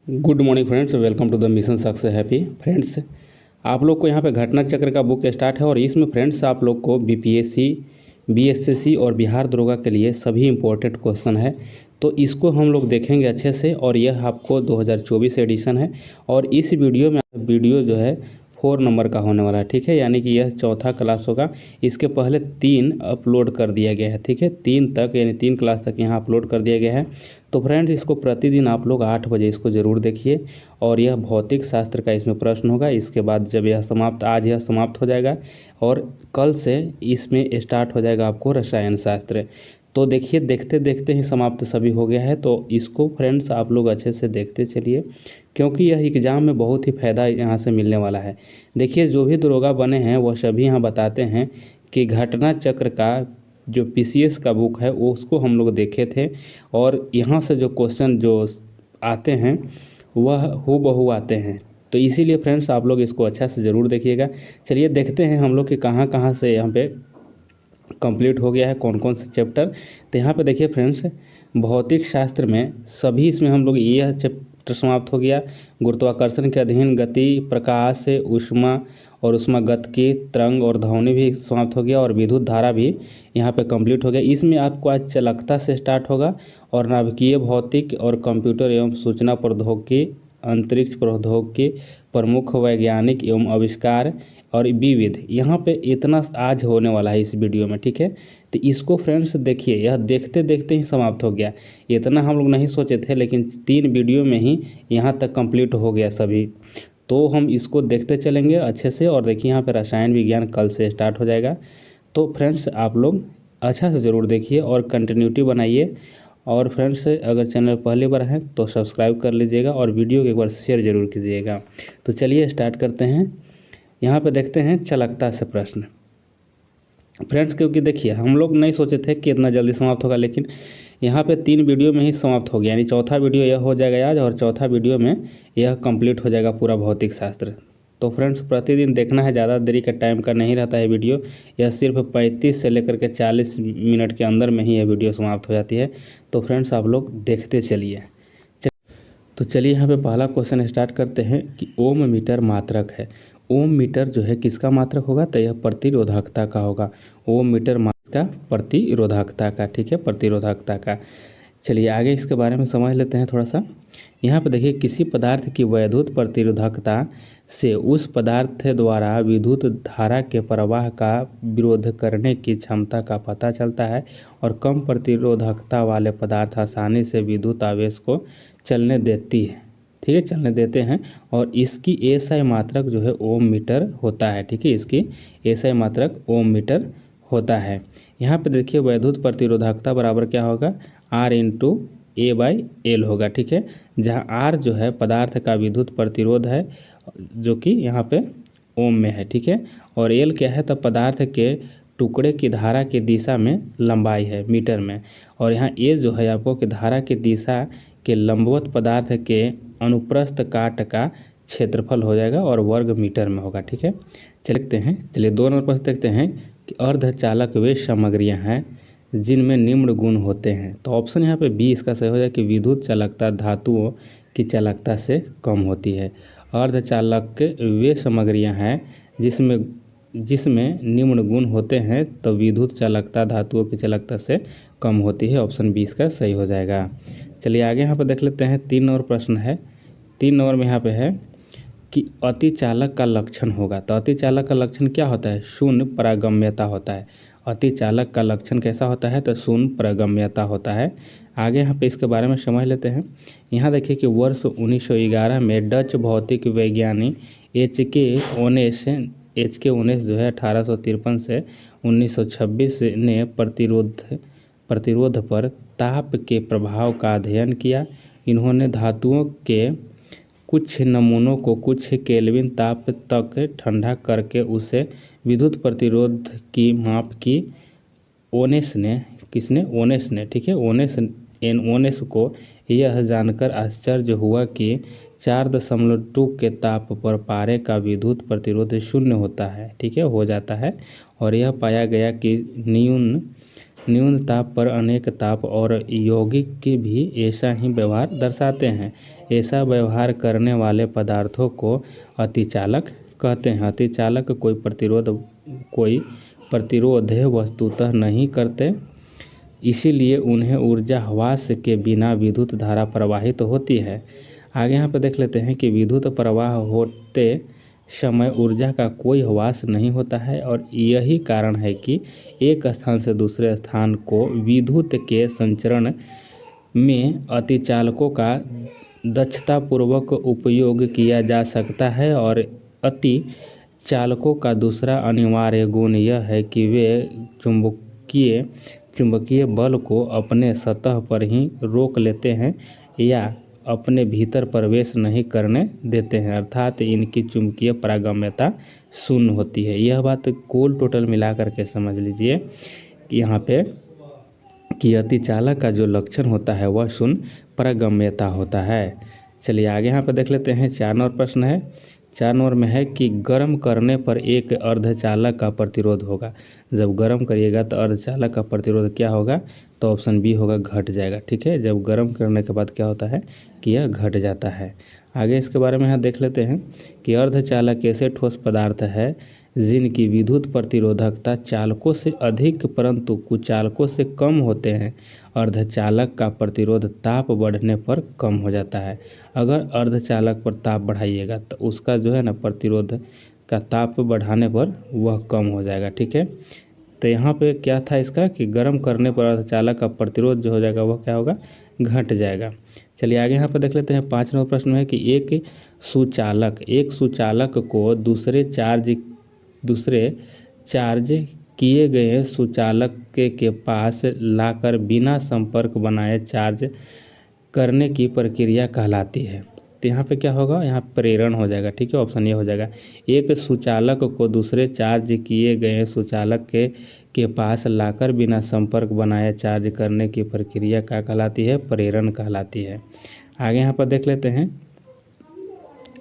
Good morning friends, welcome to the mission success happy. Friends, आप लोग को यहाँ पे घटना चक्र का बुक स्टार्ट है और इसमें फ्रेंड्स आप लोग को बीपीएससी, बीएसएससी और बिहार दरोगा के लिए सभी इंपॉर्टेंट क्वेश्चन है। तो इसको हम लोग देखेंगे अच्छे से और यह आपको 2024 एडिशन है और इस वीडियो में वीडियो जो है 4 नंबर का होने वाला है। ठीक है, यानी कि यह चौथा क्लास होगा। इसके पहले 3 अपलोड कर दिया गया है। ठीक है, 3 तक यानी 3 क्लास तक यहाँ अपलोड कर दिया गया है। तो फ्रेंड्स, इसको प्रतिदिन आप लोग 8 बजे इसको ज़रूर देखिए और यह भौतिक शास्त्र का इसमें प्रश्न होगा। इसके बाद जब यह समाप्त, आज यह समाप्त हो जाएगा और कल से इसमें स्टार्ट हो जाएगा आपको रसायन शास्त्र। तो देखिए, देखते देखते ही समाप्त सभी हो गया है। तो इसको फ्रेंड्स आप लोग अच्छे से देखते चलिए, क्योंकि यह एग्ज़ाम में बहुत ही फ़ायदा यहाँ से मिलने वाला है। देखिए, जो भी दरोगा बने हैं वह सभी यहाँ बताते हैं कि घटना चक्र का जो पीसीएस का बुक है वो उसको हम लोग देखे थे और यहाँ से जो क्वेश्चन जो आते हैं वह हूबहू आते हैं। तो इसीलिए फ्रेंड्स आप लोग इसको अच्छा से ज़रूर देखिएगा। चलिए देखते हैं हम लोग कि कहाँ कहाँ से यहाँ पे कंप्लीट हो गया है, कौन कौन से चैप्टर। तो यहाँ पे देखिए फ्रेंड्स, भौतिक शास्त्र में सभी इसमें हम लोग यह चैप्टर समाप्त हो गया। गुरुत्वाकर्षण के अधीन गति, प्रकाश, ऊष्मा और ऊष्मागतिकी, तरंग और ध्वनि भी समाप्त हो गया और विद्युत धारा भी यहाँ पे कंप्लीट हो गया। इसमें आपको आज चालकता से स्टार्ट होगा और नाभिकीय भौतिक और कंप्यूटर एवं सूचना प्रौद्योगिकी, अंतरिक्ष प्रौद्योगिकी, प्रमुख वैज्ञानिक एवं आविष्कार और विविध, यहाँ पे इतना आज होने वाला है इस वीडियो में। ठीक है, तो इसको फ्रेंड्स देखिए, यह देखते देखते ही समाप्त हो गया। इतना हम लोग नहीं सोचे थे, लेकिन 3 वीडियो में ही यहाँ तक कंप्लीट हो गया सभी। तो हम इसको देखते चलेंगे अच्छे से और देखिए यहाँ पे रसायन विज्ञान कल से स्टार्ट हो जाएगा। तो फ्रेंड्स आप लोग अच्छा से ज़रूर देखिए और कंटिन्यूटी बनाइए। और फ्रेंड्स, अगर चैनल पहली बार हैं तो सब्सक्राइब कर लीजिएगा और वीडियो को एक बार शेयर ज़रूर कीजिएगा। तो चलिए स्टार्ट करते हैं। यहाँ पे देखते हैं चालकता से प्रश्न फ्रेंड्स, क्योंकि देखिए हम लोग नहीं सोचे थे कि इतना जल्दी समाप्त होगा, लेकिन यहाँ पे 3 वीडियो में ही समाप्त हो गया। यानी चौथा वीडियो यह हो जाएगा आज और चौथा वीडियो में यह कंप्लीट हो जाएगा पूरा भौतिक शास्त्र। तो फ्रेंड्स प्रतिदिन देखना है, ज़्यादा देरी का टाइम का नहीं रहता है वीडियो। यह सिर्फ 35 से लेकर के 40 मिनट के अंदर में ही यह वीडियो समाप्त हो जाती है। तो फ्रेंड्स आप लोग देखते चलिए। तो चलिए यहाँ पे पहला क्वेश्चन स्टार्ट करते हैं कि ओम मीटर मात्रक है। ओम मीटर जो है किसका मात्रक होगा? तो यह प्रतिरोधकता का होगा। ओम मीटर मात्रक का प्रतिरोधकता का, ठीक है, प्रतिरोधकता का। चलिए आगे इसके बारे में समझ लेते हैं थोड़ा सा। यहाँ पे देखिए, किसी पदार्थ की वैद्युत प्रतिरोधकता से उस पदार्थ द्वारा विद्युत धारा के प्रवाह का विरोध करने की क्षमता का पता चलता है और कम प्रतिरोधकता वाले पदार्थ आसानी से विद्युत आवेश को चलने देती है, ठीक है, चलने देते हैं। और इसकी एसआई मात्रक जो है ओम मीटर होता है। ठीक है, इसकी एसआई मात्रक ओम मीटर होता है। यहाँ पे देखिए, वैद्युत प्रतिरोधकता बराबर क्या होगा? R into A by L होगा। ठीक है, जहाँ R जो है पदार्थ का विद्युत प्रतिरोध है जो कि यहाँ पे ओम में है। ठीक है, और एल क्या है? तो पदार्थ के टुकड़े की धारा की दिशा में लंबाई है मीटर में। और यहाँ ए जो है आपको कि धारा की दिशा के लंबवत पदार्थ के अनुप्रस्थ काट का क्षेत्रफल हो जाएगा और वर्ग मीटर में होगा। ठीक है, चलिए 2 नंबर प्रश्न देखते हैं कि अर्धचालक वे सामग्रियां हैं जिनमें निम्न गुण होते हैं। तो ऑप्शन यहाँ पे बी इसका सही हो जाए कि विद्युत चालकता धातुओं की चालकता से कम होती है। अर्धचालक वे सामग्रियां हैं जिसमें निम्न गुण होते हैं, तो विद्युत चालकता धातुओं की चालकता से कम होती है। ऑप्शन बी इसका सही हो जाएगा। चलिए आगे यहाँ पर देख लेते हैं। 3 नंबर प्रश्न है। 3 नंबर में यहाँ पे है कि अतिचालक का लक्षण होगा। तो अतिचालक का लक्षण क्या होता है? शून्य पारगम्यता होता है। अतिचालक का लक्षण कैसा होता है? तो शून्य पारगम्यता होता है। आगे यहाँ पे इसके बारे में समझ लेते हैं। यहाँ देखिए कि वर्ष 1911 में डच भौतिक वैज्ञानिक एच के ओनेस जो है 1853 से 1926 ने प्रतिरोध पर ताप के प्रभाव का अध्ययन किया। इन्होंने धातुओं के कुछ नमूनों को कुछ केल्विन ताप तक ठंडा करके उसे विद्युत प्रतिरोध की माप की। ओनेस ने, किसने? ओनेस ने, ठीक है, ओनेस को यह जानकर आश्चर्य हुआ कि 4.2 के ताप पर पारे का विद्युत प्रतिरोध शून्य होता है। ठीक है, हो जाता है। और यह पाया गया कि न्यून ताप पर अनेक ताप और यौगिक के भी ऐसा ही व्यवहार दर्शाते हैं। ऐसा व्यवहार करने वाले पदार्थों को अतिचालक कहते हैं। अतिचालक कोई प्रतिरोध वस्तुतः नहीं करते, इसीलिए उन्हें ऊर्जा ह्रास के बिना विद्युत धारा प्रवाहित होती है। आगे यहाँ पे देख लेते हैं कि विद्युत प्रवाह होते समय ऊर्जा का कोई ह्रास नहीं होता है और यही कारण है कि एक स्थान से दूसरे स्थान को विद्युत के संचरण में अतिचालकों का दक्षतापूर्वक उपयोग किया जा सकता है। और अतिचालकों का दूसरा अनिवार्य गुण यह है कि वे चुंबकीय बल को अपने सतह पर ही रोक लेते हैं या अपने भीतर प्रवेश नहीं करने देते हैं, अर्थात इनकी चुंबकीय पारगम्यता शून्य होती है। यह बात कुल टोटल मिला करके समझ लीजिए कि यहाँ पे कि अतिचालक का जो लक्षण होता है वह शून्य पारगम्यता होता है। चलिए आगे यहाँ पे देख लेते हैं। 4 नंबर प्रश्न है। 4 नंबर में है कि गर्म करने पर एक अर्धचालक का प्रतिरोध होगा। जब गर्म करिएगा तो अर्धचालक का प्रतिरोध क्या होगा, तो ऑप्शन बी होगा, घट जाएगा। ठीक है, जब गर्म करने के बाद क्या होता है कि यह घट जाता है। आगे इसके बारे में यहाँ देख लेते हैं कि अर्धचालक ऐसे ठोस पदार्थ है जिनकी विद्युत प्रतिरोधकता चालकों से अधिक परंतु कुचालकों से कम होते हैं। अर्धचालक का प्रतिरोध ताप बढ़ने पर कम हो जाता है। अगर अर्धचालक पर ताप बढ़ाइएगा तो उसका जो है ना प्रतिरोध का ताप बढ़ाने पर वह कम हो जाएगा। ठीक है, तो यहाँ पे क्या था इसका कि गर्म करने पर अर्धचालक का प्रतिरोध जो हो जाएगा वह क्या होगा, घट जाएगा। चलिए आगे यहाँ पर देख लेते हैं। 5 नंबर प्रश्न है कि एक सुचालक को दूसरे चार्ज किए गए सुचालक के पास लाकर बिना संपर्क बनाए चार्ज करने की प्रक्रिया कहलाती है। तो यहाँ पे क्या होगा, यहाँ प्रेरण हो जाएगा। ठीक है, ऑप्शन ये हो जाएगा। एक सुचालक को दूसरे चार्ज किए गए सुचालक के पास लाकर बिना संपर्क बनाए चार्ज करने की प्रक्रिया क्या कहलाती है, प्रेरण कहलाती है। आगे यहाँ पर देख लेते हैं।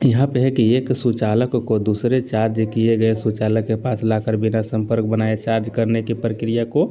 यहाँ पे है कि एक सुचालक को दूसरे चार्ज किए गए सुचालक के पास लाकर बिना संपर्क बनाए चार्ज करने की प्रक्रिया को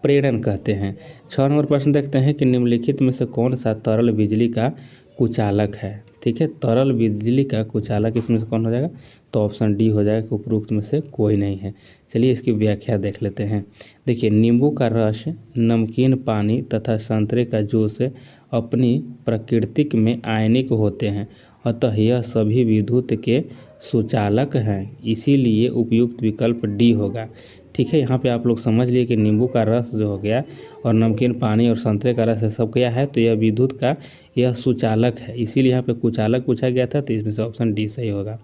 प्रेरण कहते हैं। 6 नंबर प्रश्न देखते हैं कि निम्नलिखित में से कौन सा तरल बिजली का कुचालक है। ठीक है, तरल बिजली का कुचालक इसमें से कौन हो जाएगा, तो ऑप्शन डी हो जाएगा कि उपरोक्त में से कोई नहीं है। चलिए इसकी व्याख्या देख लेते हैं। देखिए, नींबू का रस, नमकीन पानी तथा संतरे का जूस अपनी प्रकृति में आयनिक होते हैं, अतः यह सभी विद्युत के सुचालक हैं, इसीलिए उपयुक्त विकल्प डी होगा। ठीक है, यहाँ पे आप लोग समझ लिए कि नींबू का रस जो हो गया और नमकीन पानी और संतरे का रस है, सब क्या है, तो यह विद्युत का यह सुचालक है, इसीलिए यहाँ पे कुचालक पूछा गया था, तो इसमें से ऑप्शन डी सही होगा।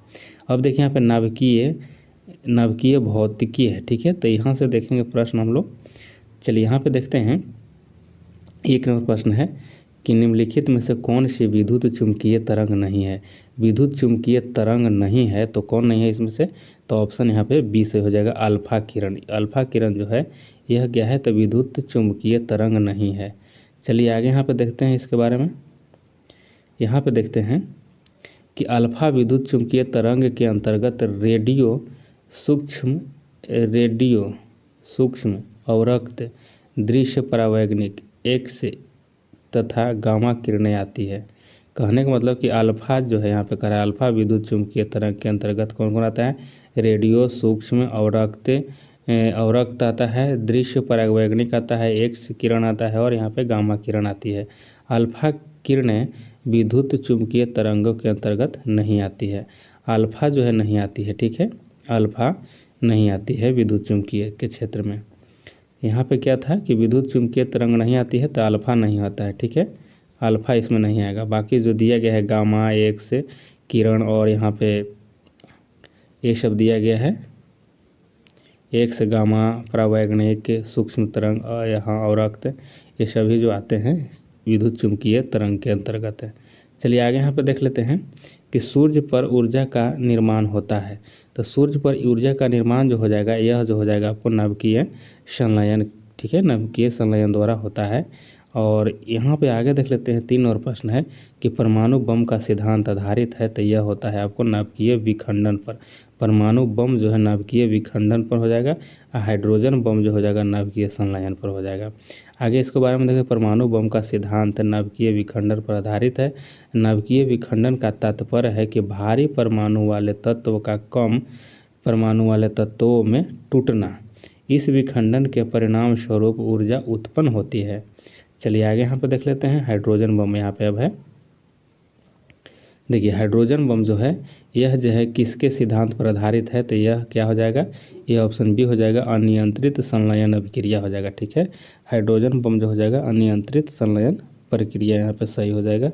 अब देखिए यहाँ पे नाभिकीय भौतिकी है। ठीक है, तो यहाँ से देखेंगे प्रश्न हम लोग। चलिए यहाँ पे देखते हैं। 1 नंबर प्रश्न है कि निम्नलिखित में से कौन सी विद्युत चुंबकीय तरंग नहीं है। विद्युत चुंबकीय तरंग नहीं है तो कौन नहीं है इसमें से, तो ऑप्शन यहाँ पे बी से हो जाएगा, अल्फा किरण। अल्फा किरण जो है यह क्या है, तो विद्युत चुंबकीय तरंग नहीं है। चलिए आगे यहाँ पे देखते हैं इसके बारे में। यहाँ पे देखते हैं कि अल्फा विद्युत चुंबकीय तरंग के अंतर्गत सूक्ष्म अवरक्त दृश्य परावैंगनिक एक्स तथा गामा किरणें आती है। कहने का मतलब कि अल्फा जो है यहाँ पे कह रहा है, अल्फा विद्युत चुंबकीय तरंग के अंतर्गत कौन कौन आता है, रेडियो, सूक्ष्म अवरक्त आता है, दृश्य परावैंगनिक आता है, एक्स किरण आता है और यहाँ पे गामा किरण आती है। अल्फा किरणें विद्युत चुंबकीय तरंगों के अंतर्गत नहीं आती है। अल्फा जो है नहीं आती है। ठीक है, अल्फा नहीं आती है विद्युत चुंबकीय के क्षेत्र में। यहाँ पे क्या था कि विद्युत चुंबकीय तरंग नहीं आती है तो अल्फा नहीं आता है। ठीक है, अल्फा इसमें नहीं आएगा। बाकी जो दिया गया है गामा, एक्स किरण और यहाँ पे ये सब दिया गया है, एक्स, गामा, परावैंगनिक, सूक्ष्म तरंग और यहाँ अवरक्त, ये सभी जो आते हैं विद्युत चुंबकीय तरंग के अंतर्गत है। चलिए आगे यहाँ पे देख लेते हैं कि सूर्य पर ऊर्जा का निर्माण होता है। तो सूर्य पर ऊर्जा का निर्माण जो हो जाएगा, यह जो हो जाएगा आपको नाभिकीय संलयन। ठीक है, नाभिकीय संलयन द्वारा होता है और यहाँ पे आगे देख लेते हैं 3 और प्रश्न है कि परमाणु बम का सिद्धांत आधारित है, तो यह होता है आपको नाभिकीय विखंडन पर। परमाणु बम जो है नाभिकीय विखंडन पर हो जाएगा, हाइड्रोजन बम जो हो जाएगा नाभिकीय संलयन पर हो जाएगा। आगे इसके बारे में देखें, परमाणु बम का सिद्धांत नाभिकीय विखंडन पर आधारित है। नाभिकीय विखंडन का तात्पर्य है कि भारी परमाणु वाले तत्व का कम परमाणु वाले तत्वों में टूटना। इस विखंडन के परिणाम स्वरूप ऊर्जा उत्पन्न होती है। चलिए आगे यहाँ पे देख लेते हैं हाइड्रोजन बम। यहाँ पे अब है, देखिए हाइड्रोजन बम जो है यह जो है किसके सिद्धांत पर आधारित है, तो यह क्या हो जाएगा, यह ऑप्शन बी हो जाएगा, अनियंत्रित संलयन अभिक्रिया हो जाएगा। ठीक है, हाइड्रोजन बम जो हो जाएगा अनियंत्रित संलयन प्रक्रिया, यहाँ पे सही हो जाएगा।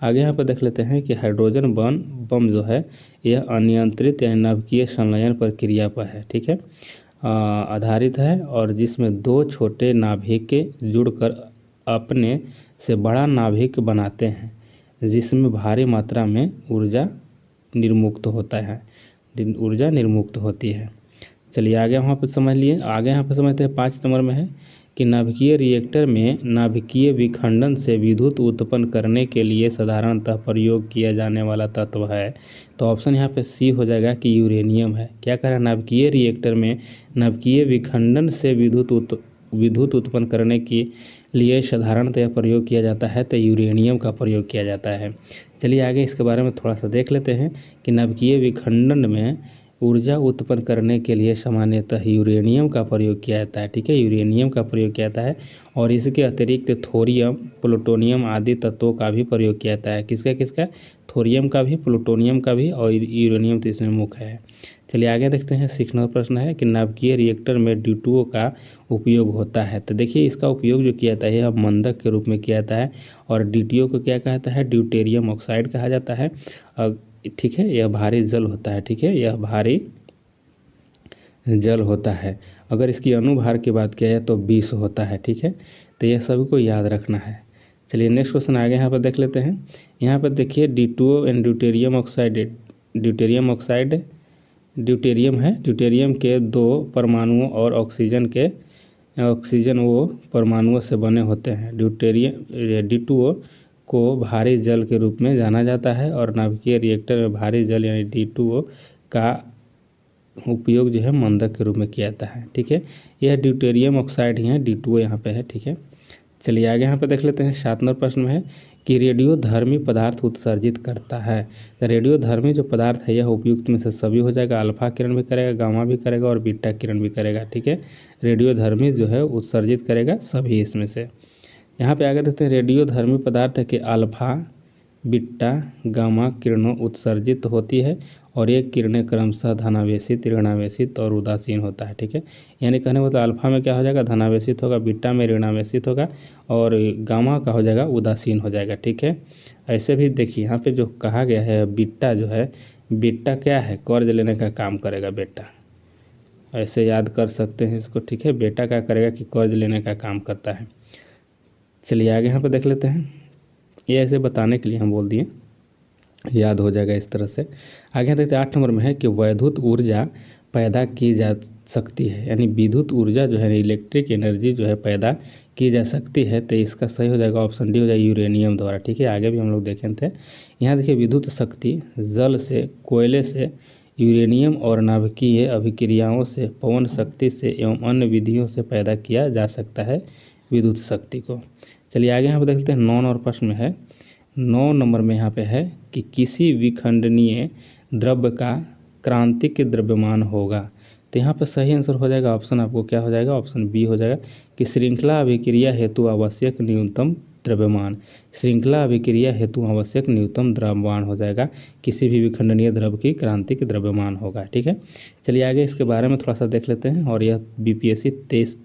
आगे यहाँ पे देख लेते हैं कि हाइड्रोजन बम जो है यह अनियंत्रित यानी नाभिकीय संलयन प्रक्रिया पर है। ठीक है, आधारित है, और जिसमें 2 छोटे नाभिक जुड़कर अपने से बड़ा नाभिक बनाते हैं, जिसमें भारी मात्रा में ऊर्जा निर्मुक्त होता है, ऊर्जा निर्मुक्त होती है। चलिए आगे वहाँ पर समझ लिए। आगे यहाँ पर समझते हैं 5 नंबर में है कि नाभिकीय रिएक्टर में नाभिकीय विखंडन से विद्युत उत्पन्न करने के लिए साधारणतः प्रयोग किया जाने वाला तत्व है, तो ऑप्शन यहाँ पे सी हो जाएगा कि यूरेनियम है। क्या कह रहा है, नाभिकीय रिएक्टर में नाभिकीय विखंडन से विद्युत उत्पन्न करने के लिए साधारणतः प्रयोग किया जाता है, तो यूरेनियम का प्रयोग किया जाता है। चलिए आगे इसके बारे में थोड़ा सा देख लेते हैं कि नाभिकीय विखंडन में ऊर्जा उत्पन्न करने के लिए सामान्यतः यूरेनियम का प्रयोग किया जाता है। ठीक है, यूरेनियम का प्रयोग किया जाता है, और इसके अतिरिक्त थोरियम, प्लूटोनियम आदि तत्वों का भी प्रयोग किया जाता है। किसका किसका, थोरियम का भी, प्लूटोनियम का भी, और यूरेनियम तो इसमें मुख्य है। चलिए आगे देखते हैं। 6 नंबर प्रश्न है कि नाभिकीय रिएक्टर में D2O का उपयोग होता है, तो देखिए इसका उपयोग जो किया जाता है यह मंदक के रूप में किया जाता है, और DTO को क्या कहता है, ड्यूटेरियम ऑक्साइड कहा जाता है। ठीक है, यह भारी जल होता है। ठीक है, यह भारी जल होता है। अगर इसकी अनुभार की बात किया जाए तो 20 होता है। ठीक है, तो यह सभी को याद रखना है। चलिए नेक्स्ट क्वेश्चन आगे यहाँ पर देख लेते हैं। यहाँ पर देखिए D2O and deuterium oxide, deuterium oxide deuterium है, ड्यूटेरियम के 2 परमाणुओं और ऑक्सीजन वो परमाणुओं से बने होते हैं। D2O को भारी जल के रूप में जाना जाता है, और नाभिकीय रिएक्टर में भारी जल यानी D2O का उपयोग जो है मंदक के रूप में किया जाता है। ठीक है, यह ड्यूटेरियम ऑक्साइड ही है, D2O यहाँ पे है। ठीक है, चलिए आगे यहाँ पे देख लेते हैं। 7 नंबर प्रश्न में है कि रेडियोधर्मी पदार्थ उत्सर्जित करता है, तो रेडियोधर्मी जो पदार्थ है यह उपयुक्त में से सभी हो जाएगा, अल्फा किरण भी करेगा, गामा भी करेगा, और बीटा किरण भी करेगा। ठीक है, रेडियोधर्मी जो है उत्सर्जित करेगा सभी इसमें से। यहाँ पे आगे देखते हैं, रेडियोधर्मी पदार्थ है कि अल्फा, बीटा, गामा किरणों उत्सर्जित होती है, और ये किरणें क्रमशः धनावेशित, ऋणावेशित और उदासीन होता है। ठीक है, यानी कहने मतलब अल्फा में क्या हो जाएगा, धनावेशित होगा, बीटा में ऋणावेशित होगा, और गामा का हो जाएगा उदासीन हो जाएगा। ठीक है, ऐसे भी देखिए यहाँ पे जो कहा गया है बीटा जो है, बीटा क्या है, कर्ज लेने का काम करेगा बेटा, ऐसे याद कर सकते हैं इसको। ठीक है, बेटा क्या करेगा कि कर्ज लेने का काम करता है। चलिए आगे यहाँ पे देख लेते हैं, ये ऐसे बताने के लिए हम बोल दिए, याद हो जाएगा इस तरह से। आगे देखते हैं 8 नंबर में है कि वैद्युत ऊर्जा पैदा की जा सकती है, यानी विद्युत ऊर्जा जो है इलेक्ट्रिक एनर्जी जो है पैदा की जा सकती है, तो इसका सही हो जाएगा ऑप्शन डी हो जाएगा, यूरेनियम द्वारा। ठीक है, आगे भी हम लोग देखे थे। यहाँ देखिए विद्युत शक्ति जल से, कोयले से, यूरेनियम और नाभिकीय अभिक्रियाओं से, पवन शक्ति से एवं अन्य विधियों से पैदा किया जा सकता है विद्युत शक्ति को। चलिए आगे यहाँ पर देखते हैं 9 नंबर प्रश्न में है। 9 नंबर में यहाँ पे है कि किसी विखंडनीय द्रव्य का क्रांतिक द्रव्यमान होगा, तो यहाँ पे सही आंसर हो जाएगा ऑप्शन, आपको क्या हो जाएगा, ऑप्शन बी हो जाएगा कि श्रृंखला अभिक्रिया हेतु आवश्यक न्यूनतम द्रव्यमान। श्रृंखला अभिक्रिया हेतु आवश्यक न्यूनतम द्रव्यमान हो जाएगा किसी भी विखंडनीय द्रव्य की क्रांतिक द्रव्यमान होगा। ठीक है, चलिए आगे इसके बारे में थोड़ा सा देख लेते हैं, और यह BPSC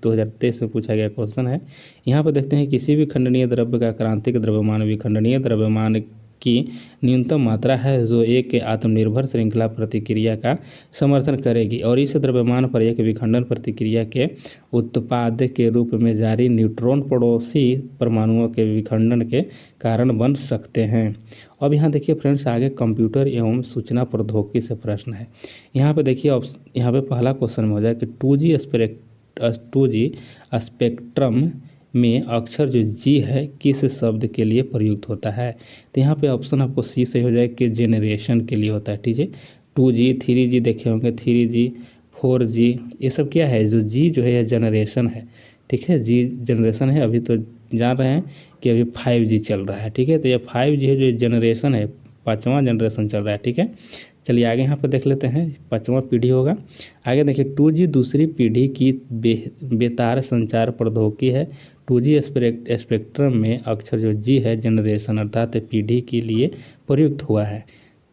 2023 में पूछा गया क्वेश्चन है। यहाँ पर देखते हैं किसी भी खंडनीय द्रव्य का क्रांतिक द्रव्यमान विखंडनीय द्रव्यमान की न्यूनतम मात्रा है जो एक आत्मनिर्भर श्रृंखला प्रतिक्रिया का समर्थन करेगी, और इस द्रव्यमान पर एक विखंडन प्रतिक्रिया के उत्पाद के रूप में जारी न्यूट्रॉन पड़ोसी परमाणुओं के विखंडन के कारण बन सकते हैं। अब यहाँ देखिए फ्रेंड्स, आगे कंप्यूटर एवं सूचना प्रौद्योगिकी से प्रश्न है। यहाँ पे देखिए यहाँ पे पहला क्वेश्चन में हो जाए कि 2G स्पेक्ट्रम में अक्षर जो जी है किस शब्द के लिए प्रयुक्त होता है। तो यहाँ पे ऑप्शन आपको सी सही हो जाएगा कि जेनरेशन के लिए होता है। ठीक है, 2G 3G देखे होंगे, 3G 4G ये सब क्या है, जो जी जो है यह जनरेशन है। ठीक है, जी जनरेशन है। अभी तो जान रहे हैं कि अभी 5G चल रहा है। ठीक है, तो ये 5G है जो जनरेशन है, 5वां जनरेशन चल रहा है। ठीक है, चलिए आगे यहाँ पर देख लेते हैं, 5वां पीढ़ी होगा। आगे देखिए 2G दूसरी पीढ़ी की बेतार संचार प्रौद्योगिकी है। 2G स्पेक्ट्रम में अक्षर जो जी है जनरेशन अर्थात पीढ़ी के लिए प्रयुक्त हुआ है।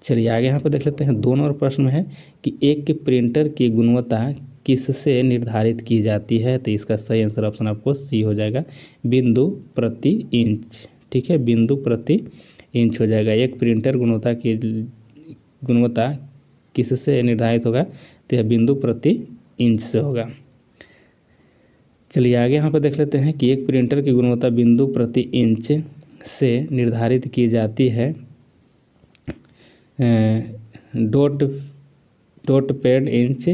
चलिए आगे यहाँ पर देख लेते हैं, 2 नंबर प्रश्न में है कि एक प्रिंटर की गुणवत्ता किससे निर्धारित की जाती है। तो इसका सही आंसर ऑप्शन आपको सी हो जाएगा, बिंदु प्रति इंच। ठीक है, बिंदु प्रति इंच हो जाएगा। एक प्रिंटर गुणवत्ता किससे निर्धारित होगा, तो यह बिंदु प्रति इंच से होगा। चलिए आगे यहाँ पर देख लेते हैं कि एक प्रिंटर की गुणवत्ता बिंदु प्रति इंच से निर्धारित की जाती है। डॉट पैड इंच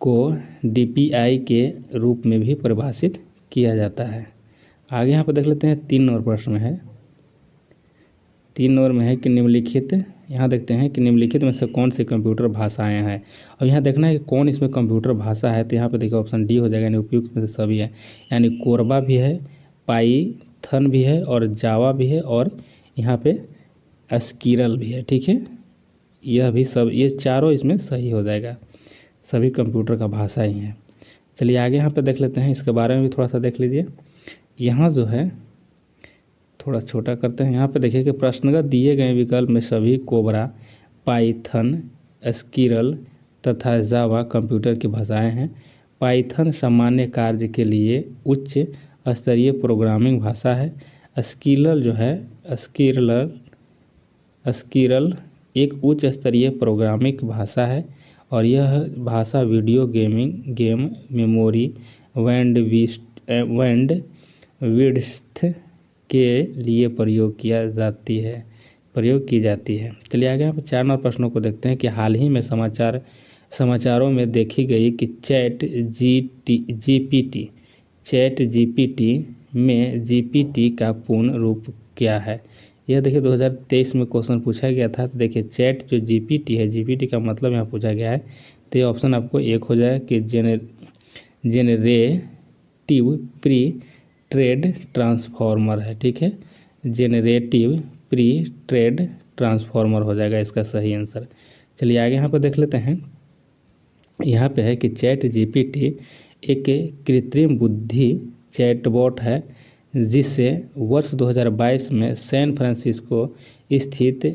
को DPI के रूप में भी परिभाषित किया जाता है। आगे यहाँ पर देख लेते हैं, 3 नंबर प्रश्न में है। 3 नंबर में है कि निम्नलिखित, यहाँ देखते हैं कि निम्नलिखित में से कौन सी कंप्यूटर भाषाएं हैं। और यहाँ देखना है कि कौन इसमें कंप्यूटर भाषा है। तो यहाँ पे देखिए ऑप्शन डी हो जाएगा, यानी उपयुक्त में से सभी है। यानी कोरबा भी है, पाइथन भी है और जावा भी है और यहाँ पे एस्क्यूएल भी है। ठीक है, यह भी सब, ये चारों इसमें सही हो जाएगा, सभी कंप्यूटर का भाषा ही है। चलिए आगे यहाँ पे देख लेते हैं, इसके बारे में भी थोड़ा सा देख लीजिए। यहाँ जो है थोड़ा छोटा करते हैं। यहाँ पे देखिए कि प्रश्नगत दिए गए विकल्प में सभी कोबरा, पाइथन, एस्क्यूएल तथा जावा कंप्यूटर की भाषाएं हैं। पाइथन सामान्य कार्य के लिए उच्च स्तरीय प्रोग्रामिंग भाषा है। एस्क्यूएल जो है, एस्क्यूएल एक उच्च स्तरीय प्रोग्रामिंग भाषा है और यह भाषा वीडियो गेम मेमोरी बैंडविड्थ के लिए प्रयोग की जाती है। चलिए आगे यहाँ पर 4 नंबर प्रश्नों को देखते हैं कि हाल ही में समाचारों में देखी गई कि चैट जीपीटी में जीपीटी का पूर्ण रूप क्या है। यह देखिए 2023 में क्वेश्चन पूछा गया था। तो देखिए चैट जो जीपीटी है, जीपीटी का मतलब यहाँ पूछा गया है। तो ये ऑप्शन आपको एक हो जाएगा कि जेनरेटिव प्री ट्रेड ट्रांसफॉर्मर है। ठीक है, जेनरेटिव प्री ट्रेड ट्रांसफॉर्मर हो जाएगा इसका सही आंसर। चलिए आगे यहाँ पर देख लेते हैं। यहाँ पे है कि चैट जीपीटी एक कृत्रिम बुद्धि चैटबॉट है जिसे वर्ष 2022 में सैन फ्रांसिस्को स्थित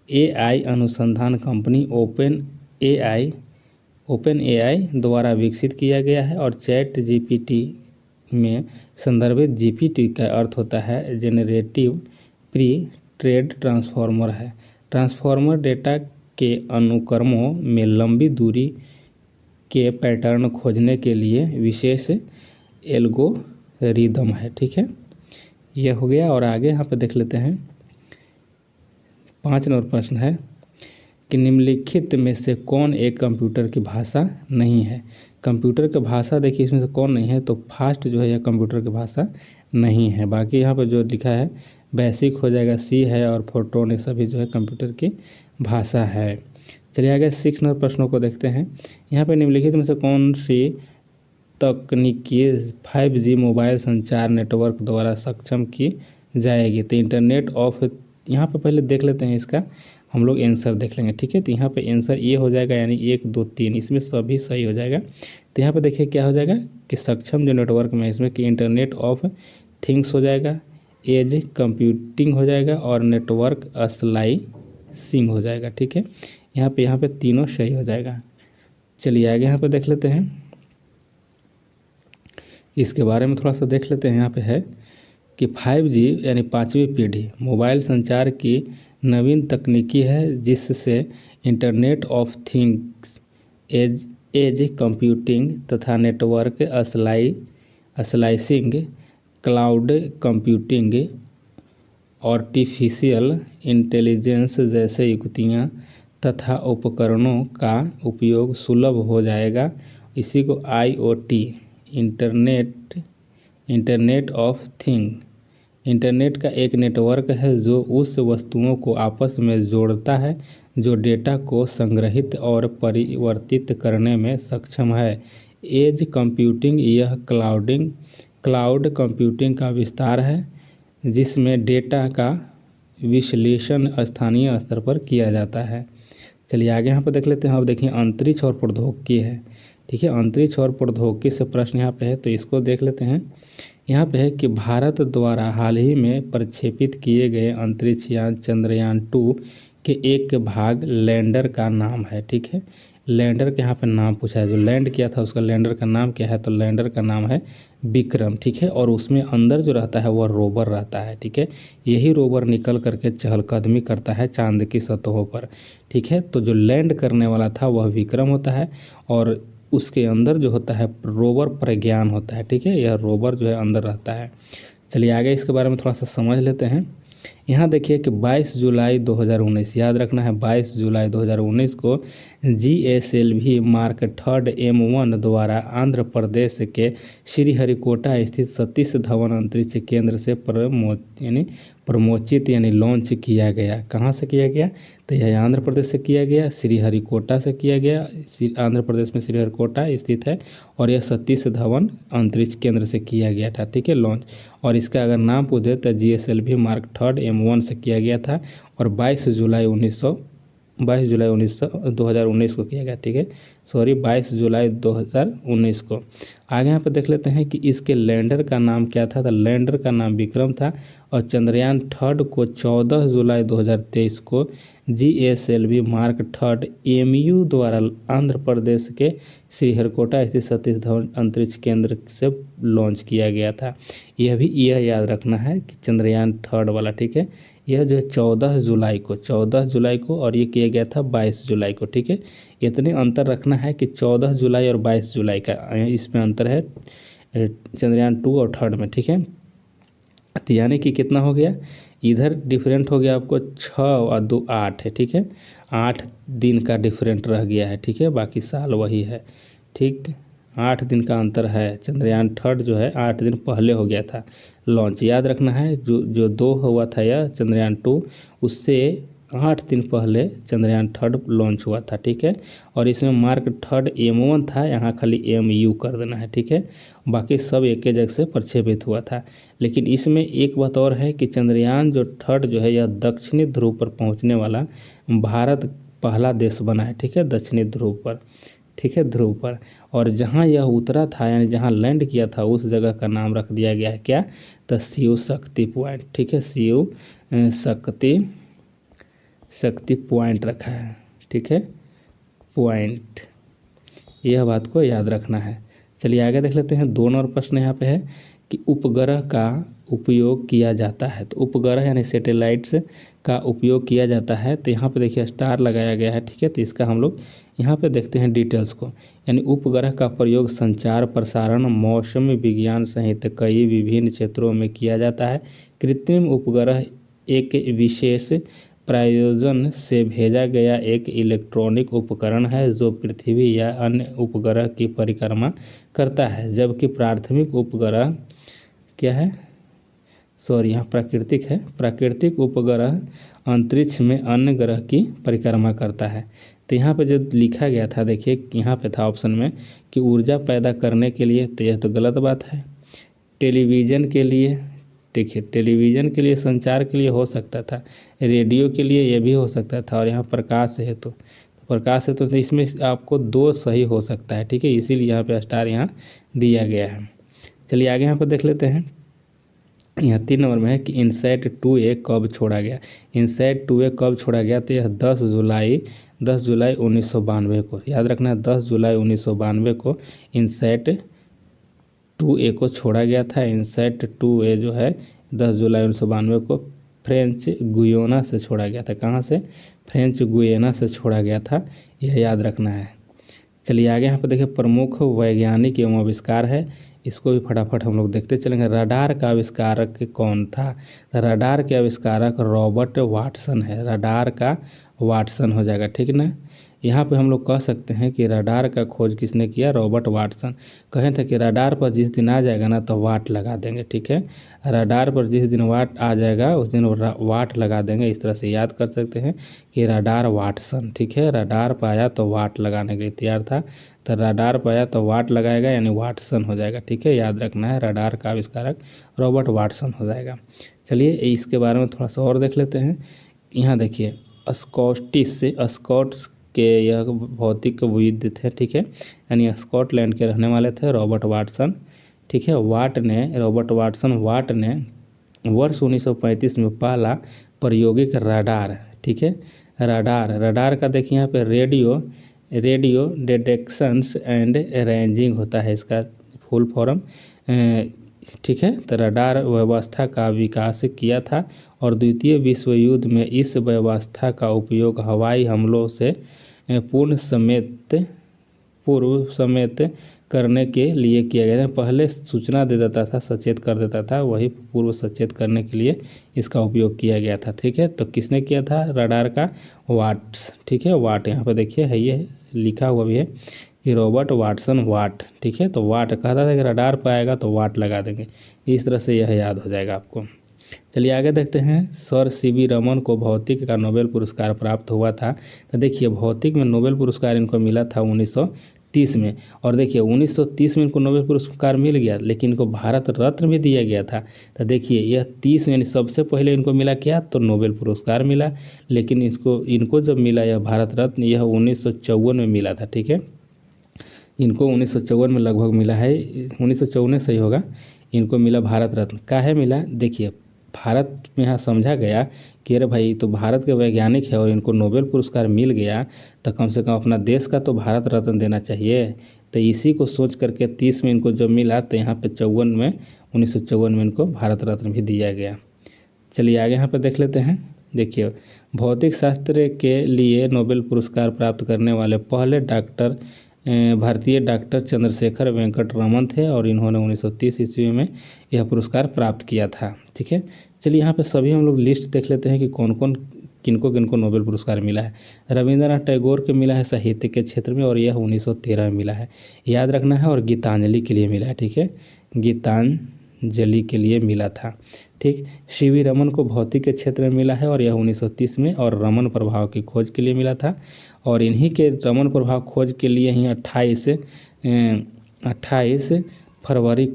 AI अनुसंधान कंपनी ओपन एआई द्वारा विकसित किया गया है। और चैट जीपीटी में संदर्भित जीपीटी का अर्थ होता है जेनरेटिव प्री ट्रेड ट्रांसफॉर्मर है। ट्रांसफॉर्मर डेटा के अनुक्रमों में लंबी दूरी के पैटर्न खोजने के लिए विशेष एल्गोरिदम है। ठीक है, यह हो गया। और आगे यहाँ पे देख लेते हैं, 5 नंबर प्रश्न है कि निम्नलिखित में से कौन एक कंप्यूटर की भाषा नहीं है। कंप्यूटर की भाषा देखिए इसमें से कौन नहीं है, तो फास्ट जो है यह कंप्यूटर की भाषा नहीं है। बाकी यहाँ पर जो लिखा है बेसिक हो जाएगा, सी है और फोर्ट्रॉन, ये सभी जो है कंप्यूटर की भाषा है। चलिए आगे 6 नंबर प्रश्नों को देखते हैं। यहाँ पर निम्नलिखित में से कौन सी तकनीकी 5G मोबाइल संचार नेटवर्क द्वारा सक्षम की जाएगी। तो इंटरनेट ऑफ, यहाँ पे पहले देख लेते हैं इसका हम लोग आंसर देख लेंगे। ठीक है, तो यहाँ पे आंसर ये हो जाएगा, यानी 1 2 3 इसमें सभी सही हो जाएगा। तो यहाँ पे देखिए क्या हो जाएगा कि सक्षम जो नेटवर्क में इसमें कि इंटरनेट ऑफ थिंग्स हो जाएगा, एज कंप्यूटिंग हो जाएगा और नेटवर्क स्लाइसिंग हो जाएगा। ठीक है, यहाँ पे तीनों सही हो जाएगा। चलिए आगे यहाँ पे देख लेते हैं, इसके बारे में थोड़ा सा देख लेते हैं। यहाँ पे है कि 5G यानी 5वीं पीढ़ी मोबाइल संचार की नवीन तकनीकी है जिससे internet of things, edge computing तथा network slicing, cloud computing, artificial intelligence जैसे युक्तियाँ तथा उपकरणों का उपयोग सुलभ हो जाएगा। इसी को IoT internet of thing internet का एक नेटवर्क है जो उस वस्तुओं को आपस में जोड़ता है जो डेटा को संग्रहित और परिवर्तित करने में सक्षम है। एज कंप्यूटिंग यह क्लाउड कंप्यूटिंग का विस्तार है जिसमें डेटा का विश्लेषण स्थानीय स्तर पर किया जाता है। चलिए आगे यहाँ पर देख लेते हैं। अब देखिए अंतरिक्ष और प्रौद्योगिकी है। ठीक है, अंतरिक्ष और प्रौद्योगिकी से प्रश्न यहाँ पे है, तो इसको देख लेते हैं। यहाँ पे है कि भारत द्वारा हाल ही में प्रक्षेपित किए गए अंतरिक्ष यान चंद्रयान-2 के एक भाग लैंडर का नाम है। ठीक है, लैंडर के यहाँ पे नाम पूछा है, जो लैंड किया था उसका लैंडर का नाम क्या है, तो लैंडर का नाम है विक्रम। ठीक है, और उसमें अंदर जो रहता है वह रोवर रहता है। ठीक है, यही रोवर निकल करके चहलकदमी करता है चांद की सतहों पर। ठीक है, तो जो लैंड करने वाला था वह विक्रम होता है और उसके अंदर जो होता है रोवर प्रज्ञान होता है। ठीक है, यह रोवर जो है अंदर रहता है। चलिए आगे इसके बारे में थोड़ा सा समझ लेते हैं। यहाँ देखिए कि 22 जुलाई 2019, याद रखना है 22 जुलाई 2019 को GSLV Mark III M1 द्वारा आंध्र प्रदेश के श्रीहरिकोटा स्थित सतीश धवन अंतरिक्ष केंद्र से प्रमोचित यानी लॉन्च किया गया। कहाँ से किया गया, तो यह आंध्र प्रदेश से किया गया, श्रीहरिकोटा से किया गया। आंध्र प्रदेश में श्रीहरिकोटा स्थित है और यह सतीश धवन अंतरिक्ष केंद्र से किया गया था। ठीक है, लॉन्च। और इसका अगर नाम पूछे तो GSLV Mark III M1 से किया गया था और 22 जुलाई 2019 को किया गया। ठीक है, 22 जुलाई 2019 को। आगे यहाँ पे देख लेते हैं कि इसके लैंडर का नाम क्या था, तो लैंडर का नाम विक्रम था और चंद्रयान-3 को 14 जुलाई 2023 को GSLV Mark III MU द्वारा आंध्र प्रदेश के श्रीहरिकोटा स्थित सतीश धवन अंतरिक्ष केंद्र से लॉन्च किया गया था। यह याद रखना है कि चंद्रयान-3 वाला। ठीक है, यह जो है 14 जुलाई को और ये किया गया था 22 जुलाई को। ठीक है, इतने अंतर रखना है कि 14 जुलाई और 22 जुलाई का इसमें अंतर है चंद्रयान-2 और 3 में। ठीक है, तो यानी कि कितना हो गया, इधर डिफरेंट हो गया आपको 6 और 2 8 है। ठीक है, 8 दिन का डिफरेंट रह गया है। ठीक है, बाकी साल वही है। ठीक, 8 दिन का अंतर है। चंद्रयान-3 जो है 8 दिन पहले हो गया था लॉन्च। याद रखना है जो 2 हुआ था यह चंद्रयान-2 उससे 8 दिन पहले चंद्रयान-3 लॉन्च हुआ था। ठीक है, और इसमें मार्क III M1 था, यहाँ खाली MU कर देना है। ठीक है, बाकी सब एक ही जगह से प्रक्षेपित हुआ था। लेकिन इसमें एक बात और है कि चंद्रयान जो 3 जो है यह दक्षिणी ध्रुव पर पहुँचने वाला भारत पहला देश बना है। ठीक है, दक्षिणी ध्रुव पर। ठीक है, ध्रुव पर। और जहाँ यह उतरा था यानी जहाँ लैंड किया था उस जगह का नाम रख दिया गया है क्या, तो शिव शक्ति पॉइंट। ठीक है, शिव शक्ति पॉइंट रखा है। ठीक है, पॉइंट, यह बात को याद रखना है। चलिए आगे देख लेते हैं। 2 और प्रश्न यहाँ पे है कि उपग्रह का उपयोग किया जाता है, तो उपग्रह यानी सैटेलाइट्स का उपयोग किया जाता है। तो यहाँ पे देखिए स्टार लगाया गया है। ठीक है, तो इसका हम लोग यहाँ पे देखते हैं डिटेल्स को। यानी उपग्रह का प्रयोग संचार, प्रसारण, मौसम विज्ञान सहित कई विभिन्न क्षेत्रों में किया जाता है। कृत्रिम उपग्रह एक विशेष प्रयोजन से भेजा गया एक इलेक्ट्रॉनिक उपकरण है जो पृथ्वी या अन्य उपग्रह की परिक्रमा करता है, जबकि प्राथमिक उपग्रह क्या है, यहाँ प्राकृतिक है। प्राकृतिक उपग्रह अंतरिक्ष में अन्य ग्रह की परिक्रमा करता है। तो यहाँ पे जो लिखा गया था देखिए, यहाँ पे था ऑप्शन में कि ऊर्जा पैदा करने के लिए, तो यह तो गलत बात है। टेलीविज़न के लिए, देखिए टेलीविज़न के लिए, संचार के लिए हो सकता था, रेडियो के लिए ये भी हो सकता था, और यहाँ प्रकाश है तो प्रकाश है तो इसमें आपको 2 सही हो सकता है। ठीक है, इसीलिए यहाँ पे स्टार यहाँ दिया गया है। चलिए आगे यहाँ पर देख लेते हैं। यहाँ 3 नंबर में है कि InSat-2A कब छोड़ा गया। InSat-2A कब छोड़ा गया, तो यह 10 जुलाई 1992 को, याद रखना है 10 जुलाई 1992 को InSat-2A को छोड़ा गया था। InSat-2A जो है 10 जुलाई 1992 को फ्रेंच गुयाना से छोड़ा गया था। कहाँ से, फ्रेंच गुयाना से छोड़ा गया था, यह याद रखना है। चलिए आगे यहाँ पर देखिए प्रमुख वैज्ञानिक एवं आविष्कार है, इसको भी फटाफट हम लोग देखते चलेंगे। रडार का आविष्कारक कौन था, रडार के आविष्कारक रॉबर्ट वाटसन है। रडार का वाटसन हो जाएगा। ठीक ना, यहाँ पे हम लोग कह सकते हैं कि रडार का खोज किसने किया, रॉबर्ट वाटसन। कहे थे कि रडार पर जिस दिन आ जाएगा ना तो वाट लगा देंगे, ठीक है। रडार पर जिस दिन वाट आ जाएगा उस दिन वाट लगा देंगे, इस तरह से याद कर सकते हैं कि रडार वाटसन, ठीक है। रडार पाया तो वाट लगाने के लिए तैयार था, तो रडार पाया तो वाट लगाएगा यानी वाटसन हो जाएगा, ठीक है। याद रखना है, रडार का आविष्कारक रॉबर्ट वाटसन हो जाएगा। चलिए इसके बारे में थोड़ा सा और देख लेते हैं। यहाँ देखिए स्कॉट्स के यह भौतिकविद थे, ठीक है, यानी स्कॉटलैंड के रहने वाले थे रॉबर्ट वाटसन, ठीक है। रॉबर्ट वाटसन वाट ने वर्ष 1935 में पहला प्रायोगिक रडार, ठीक है, रडार का देखिए यहाँ पे रेडियो डिटेक्शंस एंड रेंजिंग होता है इसका फुल फॉर्म, ठीक है। तो रडार व्यवस्था का विकास किया था और द्वितीय विश्व युद्ध में इस व्यवस्था का उपयोग हवाई हमलों से पूर्व समेत करने के लिए किया गया था। पहले सूचना दे देता था, सचेत कर देता था, वही पूर्व सचेत करने के लिए इसका उपयोग किया गया था, ठीक है। तो किसने किया था रडार का, वाट्स, ठीक है। वाट यहाँ पर देखिए है, ये लिखा हुआ भी है कि रॉबर्ट वाटसन वाट, ठीक है। तो वाट कहता था कि रडार पर आएगा तो वाट लगा देंगे, इस तरह से यह याद हो जाएगा आपको। चलिए आगे देखते हैं। सर सीवी रमन को भौतिक का नोबेल पुरस्कार प्राप्त हुआ था। तो देखिए भौतिक में नोबेल पुरस्कार इनको मिला था 1930 में, और देखिए 1930 में इनको नोबेल पुरस्कार मिल गया, लेकिन इनको भारत रत्न भी दिया गया था। तो देखिए यह 30 यानी सबसे पहले इनको मिला क्या, तो नोबेल पुरस्कार मिला, लेकिन इनको जब मिला यह भारत रत्न, यह 1954 में मिला था, ठीक है। इनको 1954 में लगभग मिला है, 1954 सही होगा, इनको मिला भारत रत्न। काहे मिला, देखिए भारत में यहाँ समझा गया कि अरे भाई तो भारत के वैज्ञानिक है और इनको नोबेल पुरस्कार मिल गया, तो कम से कम अपना देश का तो भारत रत्न देना चाहिए। तो इसी को सोच करके 30 में इनको जब मिला तो यहाँ पे 1954 में इनको भारत रत्न भी दिया गया। चलिए आगे यहाँ पे देख लेते हैं। देखिए भौतिक शास्त्र के लिए नोबेल पुरस्कार प्राप्त करने वाले पहले भारतीय डॉक्टर चंद्रशेखर वेंकट रमन थे, और इन्होंने 1930 ईस्वी में यह पुरस्कार प्राप्त किया था, ठीक है। चलिए यहाँ पे सभी हम लोग लिस्ट देख लेते हैं कि कौन कौन किनको नोबेल पुरस्कार मिला है। रविंद्रनाथ टैगोर के मिला है साहित्य के क्षेत्र में, और यह 1913 में मिला है, याद रखना है। और गीतांजलि के लिए मिला है, ठीक है, गीतांजलि के लिए मिला था, ठीक। सीवी रमन को भौतिक के क्षेत्र में मिला है और यह 1930 में, और रमन प्रभाव की खोज के लिए मिला था। और इन्हीं के रमन प्रभाव खोज के लिए ही 28 फरवरी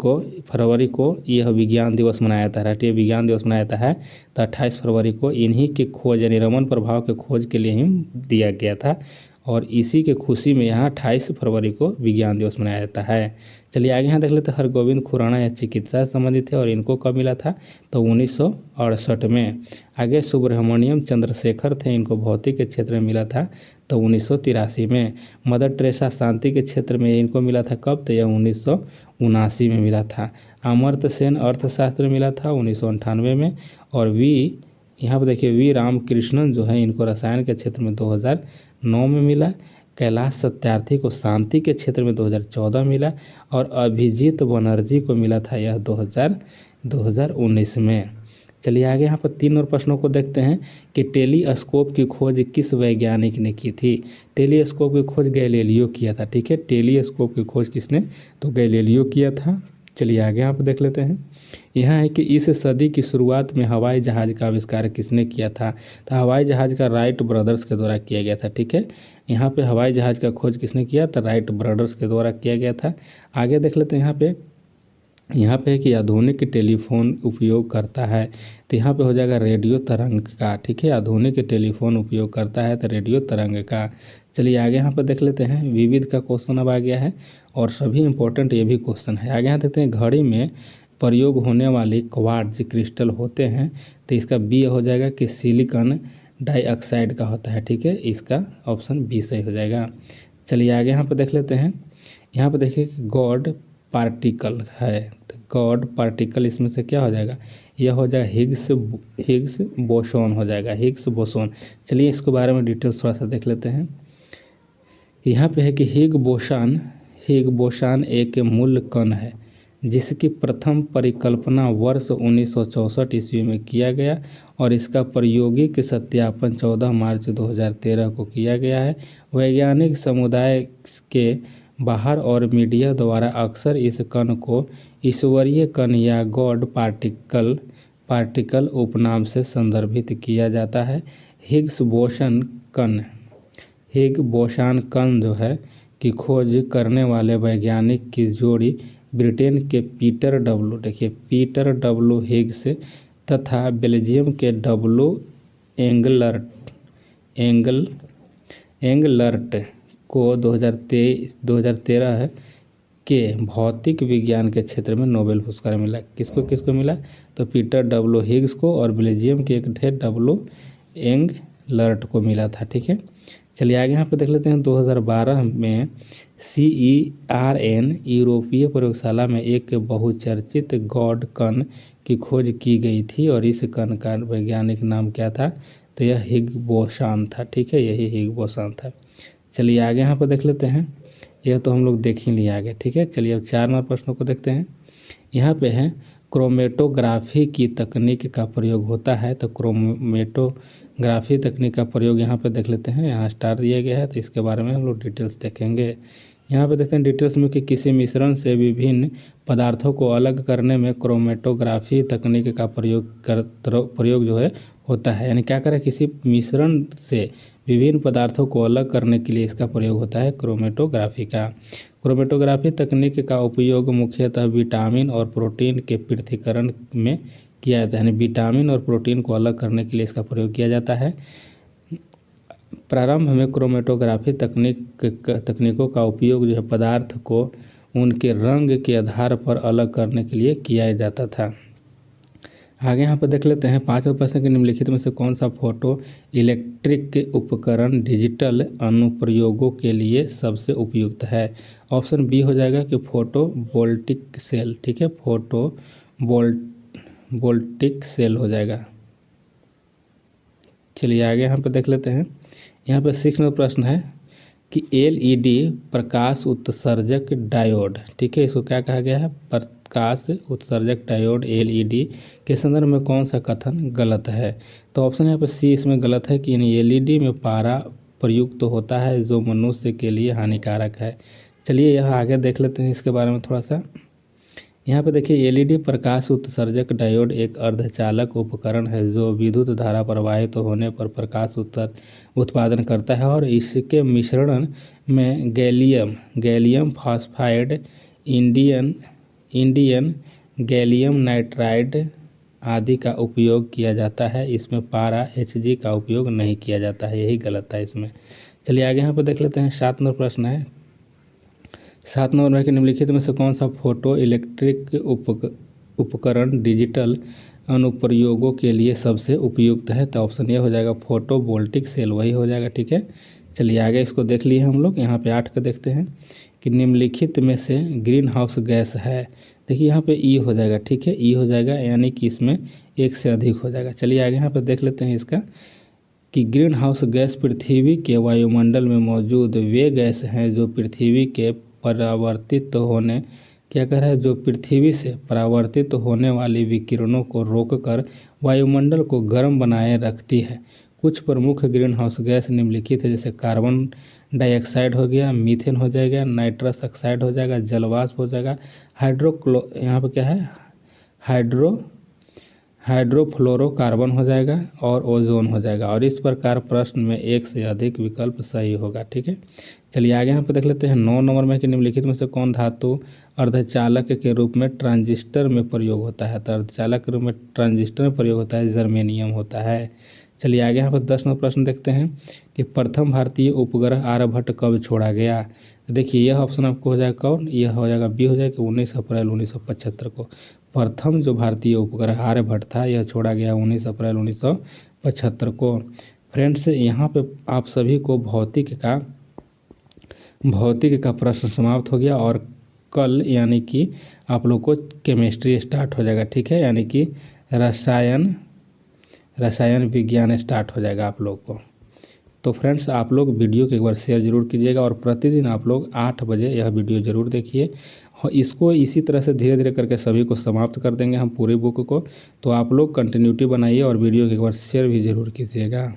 को यह विज्ञान दिवस मनाया जाता है, राष्ट्रीय विज्ञान दिवस मनाया जाता है। तो 28 फरवरी को इन्हीं के खोज यानी रमन प्रभाव के खोज के लिए ही दिया गया था, और इसी के खुशी में यहाँ 28 फरवरी को विज्ञान दिवस मनाया जाता है। चलिए आगे यहाँ देख लेते हैं। हरगोविंद खुराना यह चिकित्सा से संबंधित थे और इनको कब मिला था, तो 1968 में। आगे सुब्रमण्यम चंद्रशेखर थे, इनको भौतिक के क्षेत्र में मिला था तो 1983 में। मदर टेरेसा शांति के क्षेत्र में इनको मिला था कब, तो यह 1979 में मिला था। अमर्त्य सेन अर्थशास्त्र में मिला था 1998 में। और यहाँ पर देखिए वी रामकृष्णन जो है इनको रसायन के क्षेत्र में 2009 में मिला। कैलाश सत्यार्थी को शांति के क्षेत्र में 2014 मिला, और अभिजीत बनर्जी को मिला था यह 2019 में। चलिए आगे यहाँ पर 3 और प्रश्नों को देखते हैं कि टेलीस्कोप की खोज किस वैज्ञानिक ने की थी। टेलीस्कोप की खोज गैलीलियो किया था, ठीक है। टेलीस्कोप की खोज किसने, तो गैलीलियो किया था। चलिए आगे यहाँ पर देख लेते हैं। यहाँ है कि इस सदी की शुरुआत में हवाई जहाज़ का आविष्कार किसने किया था, तो हवाई जहाज़ का राइट ब्रदर्स के द्वारा किया गया था, ठीक है। यहाँ पे हवाई जहाज़ का खोज किसने किया, तो राइट ब्रदर्स के द्वारा किया गया था। आगे देख लेते हैं। यहाँ पे है कि आधुनिक टेलीफोन उपयोग करता है, तो यहाँ पे हो जाएगा रेडियो तरंग का, ठीक है। आधुनिक टेलीफोन उपयोग करता है तो रेडियो तरंग का। चलिए आगे यहाँ पर देख लेते हैं। विविध का क्वेश्चन अब आ गया है, और सभी इंपॉर्टेंट ये भी क्वेश्चन है। आगे यहाँ देखते हैं। घड़ी में प्रयोग होने वाले क्वार्ट्ज क्रिस्टल होते हैं, तो इसका बी हो जाएगा कि सिलिकॉन डाइऑक्साइड का होता है, ठीक है। इसका ऑप्शन बी सही हो जाएगा। चलिए आगे यहाँ पर देख लेते हैं। यहाँ पर देखिए गॉड पार्टिकल है, तो गॉड पार्टिकल इसमें से क्या हो जाएगा, यह हो जाएगा हिग्स बोसोन हो जाएगा, हिग्स बोसोन। चलिए इसके बारे में डिटेल्स थोड़ा सा देख लेते हैं। यहाँ पे है कि हिग्स बोसॉन एक मूल कण है, जिसकी प्रथम परिकल्पना वर्ष 1964 ईस्वी में किया गया और इसका प्रायोगिक सत्यापन 14 मार्च 2013 को किया गया है। वैज्ञानिक समुदाय के बाहर और मीडिया द्वारा अक्सर इस कण को ईश्वरीय कण या गॉड पार्टिकल उपनाम से संदर्भित किया जाता है। हिग्स बोसन कण जो है की खोज करने वाले वैज्ञानिक की जोड़ी ब्रिटेन के पीटर डब्ल्यू हिग्स तथा बेल्जियम के डब्ल्यू एंगलर्ट को 2013 के भौतिक विज्ञान के क्षेत्र में नोबेल पुरस्कार मिला। किसको मिला? तो पीटर डब्ल्यू हिग्स को और बेल्जियम के एक थे डब्ल्यू एंगलर्ट को मिला था। ठीक है, चलिए आगे यहाँ पे देख लेते हैं। 2012 में CERN यूरोपीय प्रयोगशाला में एक बहुचर्चित गॉड कण की खोज की गई थी और इस कण का वैज्ञानिक नाम क्या था? तो यह हिग्स बोसन था। ठीक है, यही हिग्स बोसन था। चलिए आगे यहाँ पर देख लेते हैं। यह तो हम लोग देख ही लिए आगे। ठीक है, चलिए अब 4 नंबर प्रश्नों को देखते हैं। यहाँ पे है क्रोमेटोग्राफी की तकनीक का प्रयोग होता है। तो क्रोमेटोग्राफी तकनीक का प्रयोग यहाँ पे देख लेते हैं। यहाँ स्टार दिया गया है तो इसके बारे में हम लोग डिटेल्स देखेंगे। यहाँ पे देखते हैं डिटेल्स में कि किसी मिश्रण से विभिन्न पदार्थों को अलग करने में क्रोमेटोग्राफी तकनीक का प्रयोग जो है होता है। यानी क्या करें, किसी मिश्रण से विभिन्न पदार्थों को अलग करने के लिए इसका प्रयोग होता है क्रोमेटोग्राफी का। क्रोमेटोग्राफी तकनीक का उपयोग मुख्यतः विटामिन और प्रोटीन के पृथक्करण में किया जाता है। यानी विटामिन और प्रोटीन को अलग करने के लिए इसका प्रयोग किया जाता है। प्रारंभ में क्रोमेटोग्राफी तकनीकों का उपयोग जो है पदार्थ को उनके रंग के आधार पर अलग करने के लिए किया जाता था। आगे यहाँ पर देख लेते हैं 5वें प्रश्न के निम्नलिखित में से कौन सा फोटो इलेक्ट्रिक उपकरण डिजिटल अनुप्रयोगों के लिए सबसे उपयुक्त है। ऑप्शन बी हो जाएगा कि फोटो वोल्टिक सेल। ठीक है, फोटो वोल्टिक सेल हो जाएगा। चलिए आगे यहाँ पर देख लेते हैं। यहाँ पर 6 नंबर प्रश्न है कि LED प्रकाश उत्सर्जक डायोड। ठीक है, इसको क्या कहा गया है? प्रकाश उत्सर्जक डायोड LED के संदर्भ में कौन सा कथन गलत है? तो ऑप्शन यहाँ पर सी इसमें गलत है कि LED में पारा प्रयुक्त होता है जो मनुष्य के लिए हानिकारक है। चलिए यहाँ आगे देख लेते हैं इसके बारे में थोड़ा सा। यहाँ पे देखिए LED प्रकाश उत्सर्जक डायोड एक अर्धचालक उपकरण है जो विद्युत धारा प्रवाहित होने पर प्रकाश उत्पादन करता है और इसके मिश्रण में gallium phosphide, indium gallium nitride आदि का उपयोग किया जाता है। इसमें पारा Hg का उपयोग नहीं किया जाता है, यही गलत है इसमें। चलिए आगे यहाँ पर देख लेते हैं। 7 नंबर प्रश्न है। 7 नंबर में कि निम्नलिखित में से कौन सा फोटो इलेक्ट्रिक उपकरण डिजिटल अनुप्रयोगों के लिए सबसे उपयुक्त है? तो ऑप्शन ये हो जाएगा फोटो वोल्टिक सेल, वही हो जाएगा। ठीक है, चलिए आगे इसको देख लिए हम लोग। यहाँ पे 8 का देखते हैं कि निम्नलिखित में से ग्रीन हाउस गैस है। देखिए यहाँ पे ई हो जाएगा। ठीक है, ई हो जाएगा, यानी कि इसमें एक से अधिक हो जाएगा। चलिए आगे यहाँ पे देख लेते हैं इसका कि ग्रीन हाउस गैस पृथ्वी के वायुमंडल में मौजूद वे गैस हैं जो पृथ्वी के परावर्तित होने क्या कह रहा है जो पृथ्वी से परावर्तित होने वाली विकिरणों को रोककर वायुमंडल को गर्म बनाए रखती है। कुछ प्रमुख ग्रीन हाउस गैस निम्नलिखित है, जैसे कार्बन डाइऑक्साइड हो गया, मीथेन हो जाएगा, नाइट्रस ऑक्साइड हो जाएगा, जलवाष्प हो जाएगा, यहाँ पर क्या है हाइड्रोफ्लोरोकार्बन हो जाएगा और ओजोन हो जाएगा। और इस प्रकार प्रश्न में एक से अधिक विकल्प सही होगा। ठीक है, चलिए आगे यहाँ पे देख लेते हैं। 9 नंबर में कि निम्नलिखित में से कौन धातु अर्धचालक के रूप में ट्रांजिस्टर में प्रयोग होता है? तो अर्धचालक के रूप में ट्रांजिस्टर में प्रयोग होता है जर्मेनियम होता है। चलिए आगे यहाँ पर 10 नंबर प्रश्न देखते हैं कि प्रथम भारतीय उपग्रह आर्यभट्ट कब छोड़ा गया? तो देखिए यह ऑप्शन आपको हो जाएगा कौन? यह हो जाएगा बी हो जाएगा 19 अप्रैल 1975 को। प्रथम जो भारतीय उपग्रह आर्यभट्ट था यह छोड़ा गया 19 अप्रैल 1975 को। फ्रेंड्स, यहाँ पे आप सभी को भौतिक का प्रश्न समाप्त हो गया और कल यानी कि आप लोग को केमिस्ट्री स्टार्ट हो जाएगा। ठीक है, यानी कि रसायन विज्ञान स्टार्ट हो जाएगा आप लोग को। तो फ्रेंड्स, आप लोग वीडियो को एक बार शेयर जरूर कीजिएगा और प्रतिदिन आप लोग 8 बजे यह वीडियो ज़रूर देखिए। इसको इसी तरह से धीरे धीरे करके सभी को समाप्त कर देंगे हम पूरी बुक को। तो आप लोग कंटिन्यूटी बनाइए और वीडियो को एक बार शेयर भी ज़रूर कीजिएगा।